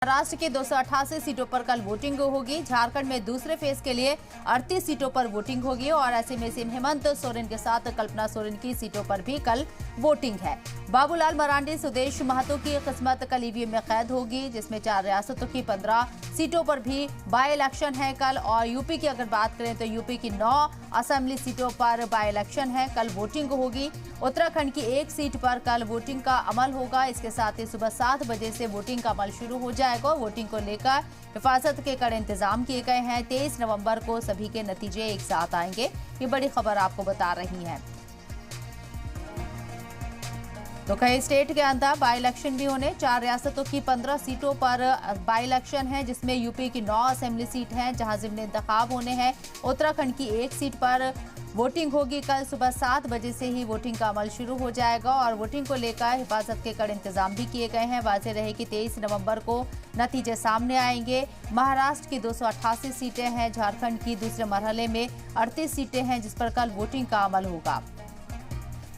महाराष्ट्र की 288 सीटों पर कल वोटिंग होगी। झारखंड में दूसरे फेज के लिए 38 सीटों पर वोटिंग होगी और ऐसे में सीएम हेमंत सोरेन के साथ कल्पना सोरेन की सीटों पर भी कल वोटिंग है। बाबूलाल मरांडी, सुदेश महतो की किस्मत कल ईवीएम में कैद होगी, जिसमें 4 रियासतों की 15 सीटों पर भी बाई इलेक्शन है कल। और यूपी की अगर बात करें तो यूपी की 9 असेंबली सीटों पर बाई इलेक्शन है, कल वोटिंग होगी। उत्तराखंड की 1 सीट पर कल वोटिंग का अमल होगा। इसके साथ ही सुबह 7 बजे से वोटिंग का अमल शुरू हो जाएगा। वोटिंग को लेकर हिफाजत के कड़े इंतजाम किए गए हैं। 23 नवंबर को सभी के नतीजे एक साथ आएंगे। ये बड़ी खबर आपको बता रही है। तो कई स्टेट के अंदर बाई इलेक्शन भी होने, 4 रियासतों की 15 सीटों पर बाई इलेक्शन है, जिसमें यूपी की 9 असेंबली सीट हैं जहां ज़िमनी इंतखाब होने हैं। उत्तराखंड की 1 सीट पर वोटिंग होगी। कल सुबह 7 बजे से ही वोटिंग का अमल शुरू हो जाएगा और वोटिंग को लेकर हिफाजत के कड़े इंतजाम भी किए गए हैं। वाज़ेह रहे कि 23 नवंबर को नतीजे सामने आएंगे। महाराष्ट्र की 288 सीटें हैं, झारखंड की दूसरे मरहले में 38 सीटें हैं जिस पर कल वोटिंग का अमल होगा।